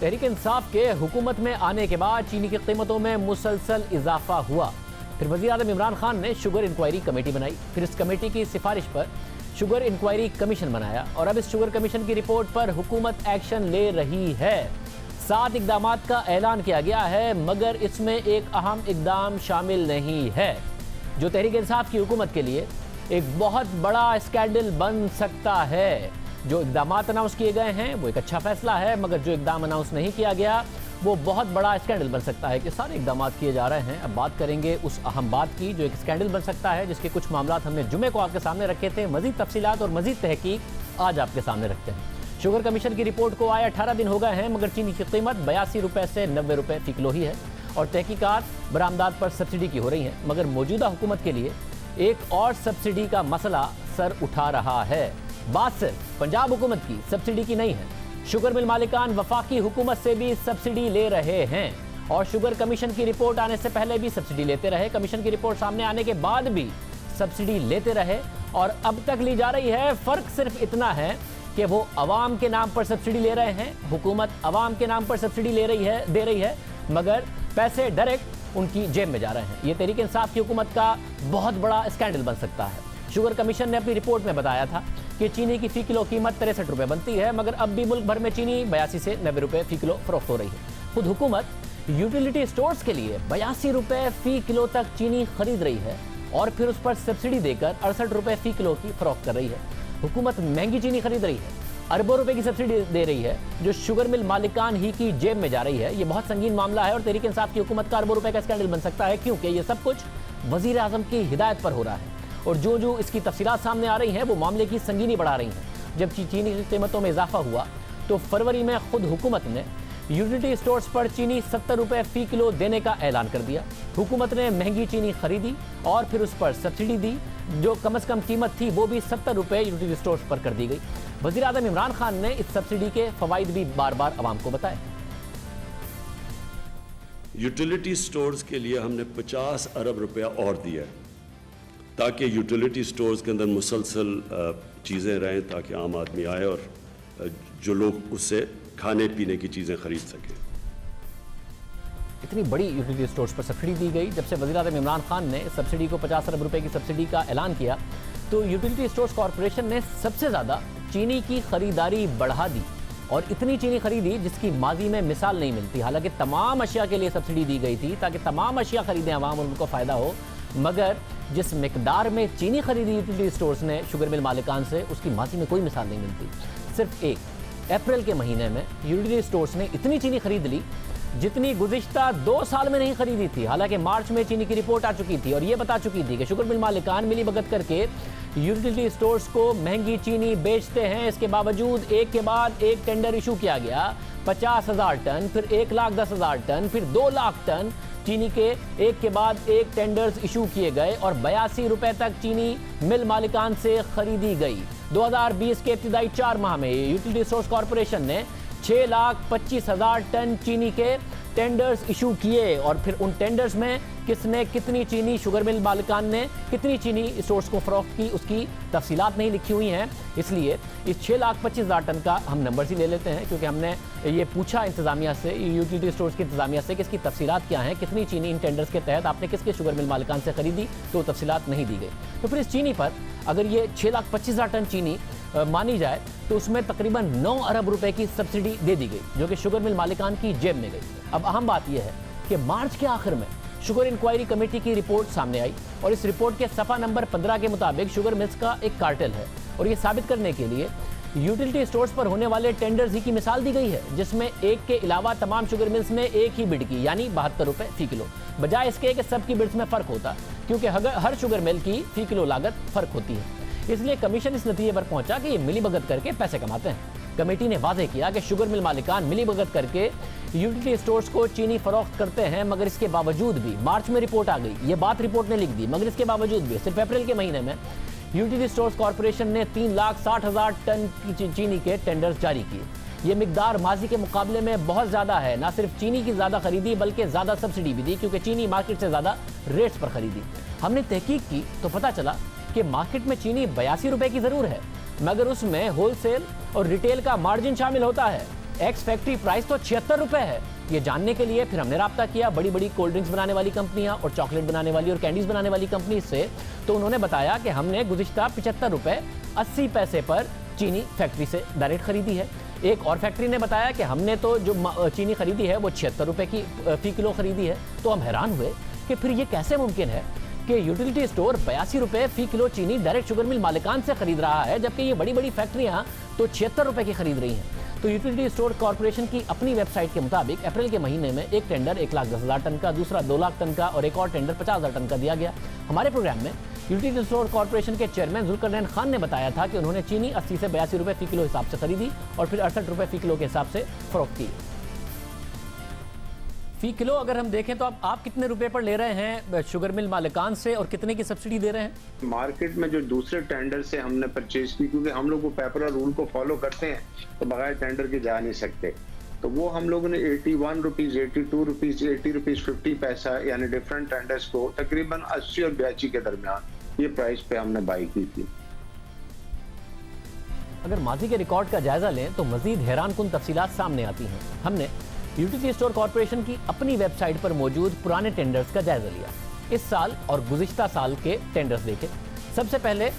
तहरीक इंसाफ के हुकूमत में आने के बाद चीनी की कीमतों में मुसलसल इजाफा हुआ। फिर वज़ीर-ए-आज़म इमरान खान ने शुगर इंक्वायरी कमेटी बनाई। फिर इस कमेटी की सिफारिश पर शुगर इंक्वायरी कमीशन बनाया और अब इस शुगर कमीशन की रिपोर्ट पर हुकूमत एक्शन ले रही है। 7 इकदामात का ऐलान किया गया है, मगर इसमें एक अहम इकदाम शामिल नहीं है जो तहरीक इंसाफ की हुकूमत के लिए एक बहुत बड़ा स्कैंडल बन सकता है। जो इकदामात अनाउंस किए गए हैं वो एक अच्छा फैसला है, मगर जो इकदाम अनाउंस नहीं किया गया वो बहुत बड़ा स्कैंडल बन सकता है कि सारे इकदामात किए जा रहे हैं। अब बात करेंगे उस अहम बात की जो एक स्कैंडल बन सकता है, जिसके कुछ मामलात हमने जुमे को आपके सामने रखे थे। मजीद तफसीलात और मजीद तहकीक आज आपके सामने रखते हैं। शुगर कमीशन की रिपोर्ट को आए 18 दिन हो गए हैं, मगर चीनी की कीमत 82 रुपये से 90 रुपये फी किलो ही है और तहकीकात बरामदात पर सब्सिडी की हो रही हैं। मगर मौजूदा हुकूमत के लिए एक और सब्सिडी का मसला सर उठा रहा है। बात सिर्फ पंजाब हुकूमत की सब्सिडी की नहीं है, शुगर मिल मालिकान वफाकी हुकूमत से भी सब्सिडी ले रहे हैं और शुगर कमीशन की रिपोर्ट आने से पहले भी सब्सिडी लेते रहे, कमीशन की रिपोर्ट सामने आने के बाद भी सब्सिडी लेते रहे और अब तक ली जा रही है। फर्क सिर्फ इतना है कि वो अवाम के नाम पर सब्सिडी ले रहे हैं, हुकूमत अवाम के नाम पर सब्सिडी दे रही है, मगर पैसे डायरेक्ट उनकी जेब में जा रहे हैं। ये तहरीक इंसाफ की हुकूमत का बहुत बड़ा स्कैंडल बन सकता है। शुगर कमीशन ने अपनी रिपोर्ट में बताया था कि चीनी की फी किलो कीमत 63 रुपये बनती है, मगर अब भी मुल्क भर में चीनी 82 से 90 रुपये फी किलो फरोख्त हो रही है। खुद हुकूमत यूटिलिटी स्टोर्स के लिए 82 रुपये फी किलो तक चीनी खरीद रही है और फिर उस पर सब्सिडी देकर 68 रुपये फी किलो की फरोख्त कर रही है। हुकूमत महंगी चीनी खरीद रही है, अरबों रुपए की सब्सिडी दे रही है जो शुगर मिल मालिकान ही की जेब में जा रही है। ये बहुत संगीन मामला है और तहरीक इंसाफ की हुकूमत का अरबों रुपए का स्कैंडल बन सकता है, क्योंकि ये सब कुछ वज़ीर-ए-आज़म की हिदायत पर हो रहा है और जो इसकी तफसीलात सामने आ रही हैं वो मामले की संगीनी बढ़ा रही हैं। जब चीनी की कीमतों में इजाफा हुआ तो फरवरी में खुद हुकूमत ने यूटिलिटी स्टोर्स पर चीनी 70 रुपये फी किलो देने का ऐलान कर दिया। हुकूमत ने महंगी चीनी खरीदी और फिर उस पर सब्सिडी दी, जो कम से कम कीमत थी वो भी 70 रुपये यूटिलिटी स्टोर्स पर कर दी गई। वज़ीर-ए-आज़म इमरान खान ने इस सब्सिडी के फवाइद भी बार बार आवाम को बताए। यूटिलिटी स्टोर्स के लिए हमने 50 अरब रुपया और दिया ताकि यूटिलिटी स्टोर्स के अंदर मुसलसल चीज़ें रहें, ताकि आम आदमी आए और जो लोग उससे खाने पीने की चीज़ें खरीद सकें। इतनी बड़ी यूटिलिटी स्टोर्स पर सब्सिडी दी गई। जब से वज़ीर-ए-आज़म इमरान खान ने सब्सिडी को 50 अरब रुपए की सब्सिडी का ऐलान किया तो यूटिलिटी स्टोर्स कॉरपोरेशन ने सबसे ज़्यादा चीनी की खरीदारी बढ़ा दी और इतनी चीनी खरीदी जिसकी माजी में मिसाल नहीं मिलती। हालांकि तमाम अशिया के लिए सब्सिडी दी गई थी ताकि तमाम अशिया खरीदें आवाम और उनको फ़ायदा हो, मगर जिस मिकदार में चीनी खरीदी यूटिलिटी स्टोर्स ने शुगर मिल मालिकान से, उसकी माजी में कोई मिसाल नहीं मिलती। सिर्फ एक अप्रैल के महीने में यूटिलिटी स्टोर्स ने इतनी चीनी खरीद ली जितनी गुज़िश्ता 2 साल में नहीं खरीदी थी। हालांकि मार्च में चीनी की रिपोर्ट आ चुकी थी और ये बता चुकी थी कि शुगर मिल मालिकान मिली भगत करके यूटिलिटी स्टोर्स को महंगी चीनी बेचते हैं। इसके बावजूद एक के बाद एक टेंडर इशू किया गया, 50,000 टन, फिर 1,10,000 टन, फिर 2 लाख टन चीनी के एक के बाद एक टेंडर्स इशू किए गए और 82 रुपए तक चीनी मिल मालिकान से खरीदी गई। 2020 के इब्तिदाई 4 माह में यूटिलिटी स्टोर्स कॉरपोरेशन ने 6,25,000 टन चीनी के टेंडर्स इशू किए और फिर उन टेंडर्स में किसने कितनी चीनी, शुगर मिल मालिकान ने कितनी चीनी स्टोर्स को फरोख्त की, उसकी तफसीलात नहीं लिखी हुई हैं। इसलिए इस 6,25,000 टन का हम नंबर ही ले लेते हैं, क्योंकि हमने ये पूछा इंतजामिया से, यूटिलिटी स्टोर्स की इंतजामिया से कि इसकी तफसीलात क्या हैं, कितनी चीनी इन टेंडर्स के तहत आपने किसके शुगर मिल मालिकान से खरीदी, तो तफसीलात नहीं दी गई। तो फिर इस चीनी पर अगर ये 6,25,000 टन चीनी मानी जाए तो उसमें तकरीबन 9 अरब रुपए की सब्सिडी दे दी गई, जो कि शुगर मिल मालिकान की जेब में गई। अब अहम बात यह है कि मार्च के आखिर में शुगर इंक्वायरी कमेटी की रिपोर्ट सामने आई और इस रिपोर्ट के सफ़ा नंबर 15 के मुताबिक शुगर मिल्स का एक कार्टेल है और ये साबित करने के लिए यूटिलिटी स्टोर्स पर होने वाले टेंडर्स ही की मिसाल दी गई है, जिसमें एक के अलावा तमाम शुगर मिल्स ने एक ही बिड की, यानी 72 रुपये फी किलो, बजाय इसके कि सबकी बिड्स में फ़र्क होता, क्योंकि हर शुगर मिल की फी किलो लागत फ़र्क होती है। इसलिए कमीशन इस नतीजे पर पहुंचा कि ये मिलीभगत करके पैसे कमाते हैं। कमेटी ने वाज़ेह किया कि शुगर मिल मालिकान मिलीभगत करके यूटिलिटी स्टोर्स को चीनी फरोख्त करते हैं, मगर इसके बावजूद भी मार्च में रिपोर्ट आ गई, ये बात रिपोर्ट ने लिख दी, मगर इसके बावजूद भी सिर्फ अप्रैल के महीने में यूटिलिटी स्टोर्स कॉरपोरेशन ने 3,60,000 टन चीनी के टेंडर्स जारी किए। ये मिकदार माजी के मुकाबले में बहुत ज़्यादा है। ना सिर्फ चीनी की ज़्यादा खरीदी बल्कि ज़्यादा सब्सिडी भी दी, क्योंकि चीनी मार्केट से ज़्यादा रेट्स पर खरीदी। हमने तहकीक की तो पता चला कि मार्केट में चीनी 82 रुपए की ज़रूर है, मगर उसमें होलसेल और रिटेल का मार्जिन शामिल होता है एक्स फैक्ट्री प्राइस तो 76 रुपए है। ये जानने के लिए फिर हमने राब्ता किया बड़ी बड़ी कोल्ड ड्रिंक्स बनाने वाली कंपनियां और चॉकलेट बनाने वाली और कैंडीज बनाने वाली कंपनी से, तो उन्होंने बताया कि हमने गुज़िश्ता 75 रुपए 80 पैसे पर चीनी फैक्ट्री से डायरेक्ट खरीदी है। एक और फैक्ट्री ने बताया कि हमने तो जो चीनी खरीदी है वो 76 रुपए की फी किलो खरीदी है। तो हम हैरान हुए कि फिर ये कैसे मुमकिन है कि यूटिलिटी स्टोर 82 रुपए फी किलो चीनी डायरेक्ट शुगर मिल मालिकान से खरीद रहा है, जबकि ये बड़ी बड़ी फैक्ट्रियां तो 76 रुपए की खरीद रही हैं। तो यूटिलिटी स्टोर कॉर्पोरेशन की अपनी वेबसाइट के मुताबिक अप्रैल के महीने में एक टेंडर 1,10,000 टन का, दूसरा 2 लाख टन का और एक और टेंडर 50,000 टन का दिया गया। हमारे प्रोग्राम में यूटिलिटी स्टोर कॉर्पोरेशन के चेयरमैन जुल्करनैन खान ने बताया था कि उन्होंने चीनी 80 से 82 रुपए फी किलो हिसाब से खरीदी और फिर 68 रुपए फी किलो के हिसाब से फरोख्त की। फी किलो अगर हम देखें तो आप कितने रुपए पर ले रहे हैं शुगर मिल मालिकान से और कितने की सब्सिडी दे रहे हैं? मार्केट में जो दूसरे टेंडर से हमने परचेज की, क्योंकि हम लोग वो पेपर रूल को फॉलो करते हैं तो बगैर टेंडर के जा नहीं सकते, तो वो हम लोगों ने 81 रुपीज, 82 रुपीज, 80 रुपीज 50 पैसा यानी डिफरेंट टेंडर्स को तकरीबन 80 और 82 के दरमियान ये प्राइस पे हमने बाई की थी। अगर माजी के रिकॉर्ड का जायजा लें तो मजीद हैरानकुन तफसीलात सामने आती हैं। हमने यूटिलिटी स्टोर कॉर्पोरेशन की अपनी वेबसाइट पर मौजूद पुराने टेंडर्स का जायजा लिया, इस साल और गुज़िश्ता साल के टेंडर्स देखे। सबसे पहले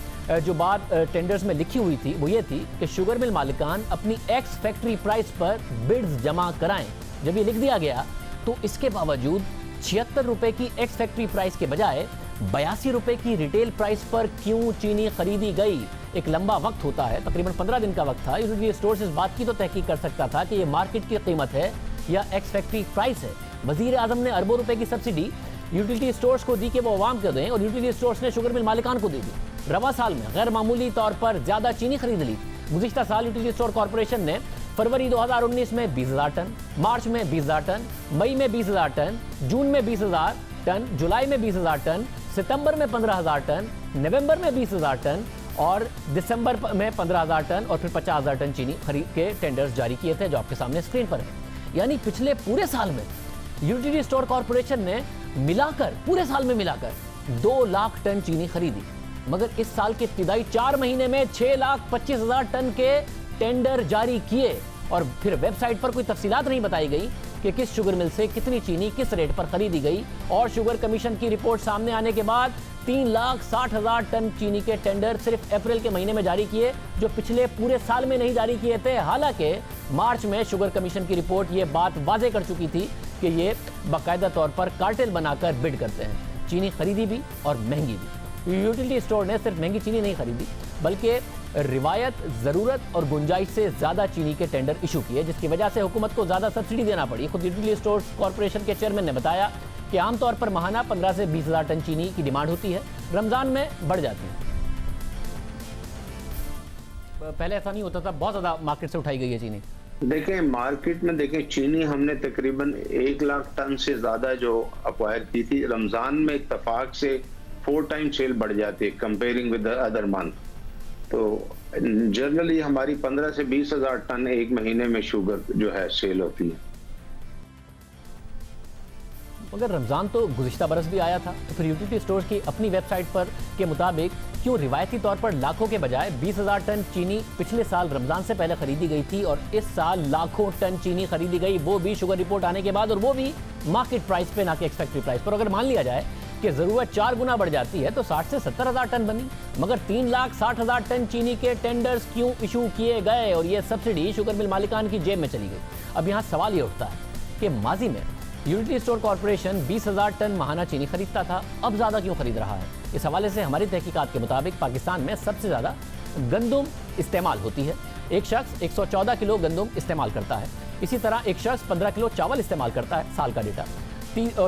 जो बात टेंडर्स में लिखी हुई थी वो ये थी कि शुगर मिल मालिकान अपनी एक्स फैक्ट्री प्राइस पर बिड्स जमा कराएं। जब ये लिख दिया गया तो इसके बावजूद 76 रुपए की एक्स फैक्ट्री प्राइस के बजाय 82 रुपए की रिटेल प्राइस पर क्यों चीनी खरीदी गई? एक लंबा वक्त होता है, तकरीबन 15 दिन का वक्त था। यूटिलिटी स्टोर इस बात की तो तहकीक कर सकता था कि ये मार्केट की कीमत है या एक्स फैक्ट्री प्राइस है। वजीर आजम ने अरबों रुपए की सब्सिडी यूटिलिटी स्टोर्स को दी कि वो अवाम को दें और यूटिलिटी स्टोर्स ने शुगर मिल मालिकान को दे दी। रवा साल में गैर मामूली तौर पर ज्यादा चीनी खरीद ली। गुज़िश्ता साल यूटिलिटी स्टोर कॉर्पोरेशन ने फरवरी 2019 में 20,000 टन, मार्च में 20,000 टन, मई में 20,000 टन, जून में 20,000 टन, जुलाई में 20,000 टन, सितंबर में 15,000 टन, नवंबर में 20,000 टन और दिसंबर में 15,000 टन और फिर 50,000 टन चीनी खरीद के टेंडर्स जारी किए थे, जो आपके सामने स्क्रीन पर है। यानी पिछले पूरे साल में यूटिलिटी स्टोर कॉर्पोरेशन ने मिलाकर पूरे साल में मिलाकर 2 लाख टन चीनी खरीदी, मगर इस साल के इब्तिदाई 4 महीने में 6,25,000 टन के टेंडर जारी किए और फिर वेबसाइट पर कोई तफसीलात नहीं बताई गई कि किस शुगर मिल से कितनी चीनी किस रेट पर खरीदी गई। और शुगर कमीशन की रिपोर्ट सामने आने के बाद 3,60,000 टन चीनी के टेंडर सिर्फ अप्रैल के महीने में जारी किए, जो पिछले पूरे साल में नहीं जारी किए थे। हालांकि मार्च में शुगर कमीशन की रिपोर्ट ये बात वाजे कर चुकी थी कि ये बाकायदा तौर पर कार्टेल बनाकर बिड करते हैं। चीनी खरीदी भी और महंगी भी। यूटिलिटी स्टोर ने सिर्फ महंगी चीनी नहीं खरीदी बल्कि रिवायत, ज़रूरत और गुंजाइश से ज़्यादा चीनी के टेंडर इशू किए, जिसकी वजह से हुकूमत को ज़्यादा सब्सिडी देना पड़ी। खुद यूटिलिटी स्टोर्स कॉर्पोरेशन के चेयरमैन ने बताया कि आमतौर पर माहाना 15 से 20,000 टन चीनी की डिमांड होती है, रमज़ान में बढ़ जाती है। पहले ऐसा नहीं होता था, बहुत ज़्यादा मार्केट से उठाई गई है चीनी। देखें मार्केट में देखें चीनी हमने तकरीबन 1 लाख टन से ज़्यादा जो अक्वायर की थी। रमज़ान में इत्तफाक से 4 टाइम सेल बढ़ जाती है कंपेयरिंग विद अदर मंथ। तो जनरली हमारी 15 से 20,000 टन एक महीने में शुगर जो है सेल होती है। मगर रमज़ान तो गुज़िश्ता बरस भी आया था, तो फिर यूटिलिटी स्टोर्स की अपनी वेबसाइट पर के मुताबिक क्यों रिवायती तौर पर लाखों के बजाय 20,000 टन चीनी पिछले साल रमज़ान से पहले खरीदी गई थी और इस साल लाखों टन चीनी खरीदी गई, वो भी शुगर रिपोर्ट आने के बाद और वो भी मार्केट प्राइस पे, ना कि एक्स फैक्ट्री प्राइस पर। अगर मान लिया जाए कि ज़रूरत 4 गुना बढ़ जाती है तो 60 से 70,000 टन बनी, मगर 3,60,000 टन चीनी के टेंडर्स क्यों इशू किए गए और ये सब्सिडी शुगर मिल मालिकान की जेब में चली गई? अब यहाँ सवाल ये उठता है कि माजी में यूटिलिटी स्टोर कॉर्पोरेशन 20,000 टन माहाना चीनी खरीदता था, अब ज़्यादा क्यों खरीद रहा है? इस हवाले से हमारी तहकीकात के मुताबिक पाकिस्तान में सबसे ज़्यादा गंदुम इस्तेमाल होती है। एक शख्स 114 किलो गंदुम इस्तेमाल करता है। इसी तरह एक शख्स 15 किलो चावल इस्तेमाल करता है, साल का डेटा।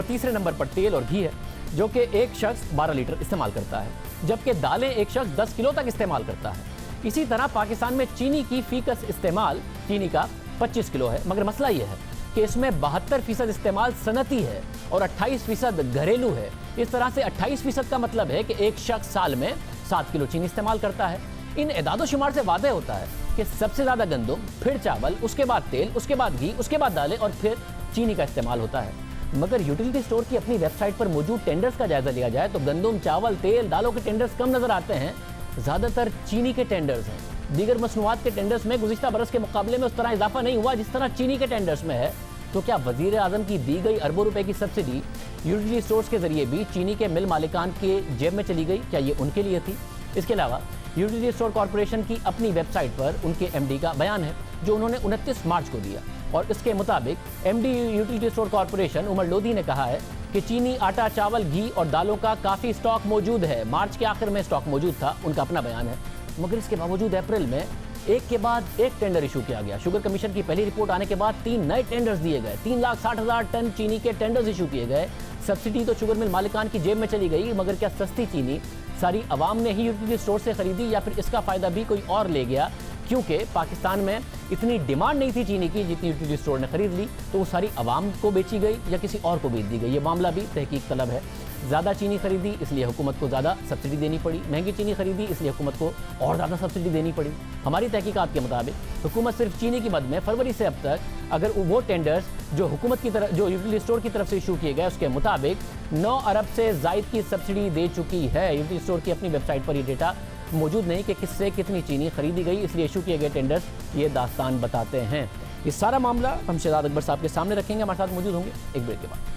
तीसरे नंबर पर तेल और घी है, जो कि एक शख्स 12 लीटर इस्तेमाल करता है, जबकि दालें एक शख्स 10 किलो तक इस्तेमाल करता है। इसी तरह पाकिस्तान में चीनी की फीकस इस्तेमाल चीनी का 25 किलो है, मगर मसला यह है कि इसमें 72% इस्तेमाल सनती है और 28% घरेलू है। इस तरह से 28% का मतलब है कि एक शख्स साल में 7 किलो चीनी इस्तेमाल करता है। इन एदादो शुमार से वादे होता है कि सबसे ज़्यादा गंदुम, फिर चावल, उसके बाद तेल, उसके बाद घी, उसके बाद दालें और फिर चीनी का इस्तेमाल होता है। मगर यूटिलिटी स्टोर की अपनी वेबसाइट पर मौजूद टेंडर्स का जायजा लिया जाए तो गंदुम, चावल, तेल, दालों के टेंडर्स कम नजर आते हैं, ज़्यादातर चीनी के टेंडर्स हैं। दीगर मसनूआत के टेंडर्स में गुज़िश्ता बरस के मुकाबले में उस तरह इजाफा नहीं हुआ जिस तरह चीनी के टेंडर्स में है। तो क्या वज़ीर आज़म की दी गई अरबों रुपए की सब्सिडी यूटिलिटी स्टोर्स के जरिए भी चीनी के मिल मालिकान के जेब में चली गई? क्या ये उनके लिए थी? इसके अलावा यूटिलिटी स्टोर कॉरपोरेशन की अपनी वेबसाइट पर उनके एमडी का बयान है जो उन्होंने 29 मार्च को दिया, और इसके मुताबिक MD utility store corporation Umar Lodhi ने कहा है कि चीनी, आटा, चावल, घी और दालों का काफ़ी स्टॉक मौजूद है। मार्च के आखिर में स्टॉक मौजूद था, उनका अपना बयान है। मगर इसके बावजूद अप्रैल में एक के बाद एक टेंडर इशू किया गया। शुगर कमीशन की पहली रिपोर्ट आने के बाद 3 नए टेंडर्स दिए गए। 3,60,000 टन चीनी के टेंडर्स इशू किए गए। सब्सिडी तो शुगर मिल मालिकान की जेब में चली गई, मगर क्या सस्ती चीनी सारी आवाम ने ही यूटिलिटी स्टोर से खरीदी या फिर इसका फ़ायदा भी कोई और ले गया? क्योंकि पाकिस्तान में इतनी डिमांड नहीं थी चीनी की जितनी यूटिलिटी स्टोर ने खरीद ली, तो वो सारी आवाम को बेची गई या किसी और को बेच दी गई। ये मामला भी तहकीक तलब है। ज़्यादा चीनी खरीदी इसलिए हुकूमत को ज़्यादा सब्सिडी देनी पड़ी, महंगी चीनी खरीदी इसलिए हुकूमत को और ज़्यादा सब्सिडी देनी पड़ी। हमारी तहकीकात के मुताबिक हुकूमत सिर्फ चीनी की मद में फरवरी से अब तक अगर वो टेंडर्स जो हुकूमत की तरफ, जो यूटिलिटी स्टोर की तरफ से इशू किए गए, उसके मुताबिक 9 अरब से ज़ायद की सब्सिडी दे चुकी है। यूटिलिटी स्टोर की अपनी वेबसाइट पर ये डेटा मौजूद नहीं कि किससे कितनी चीनी खरीदी गई, इसलिए इशू किए गए टेंडर्स ये दास्तान बताते हैं। ये सारा मामला हम शहजाद अकबर साहब के सामने रखेंगे। हमारे साथ मौजूद होंगे एक ब्रेक के बाद।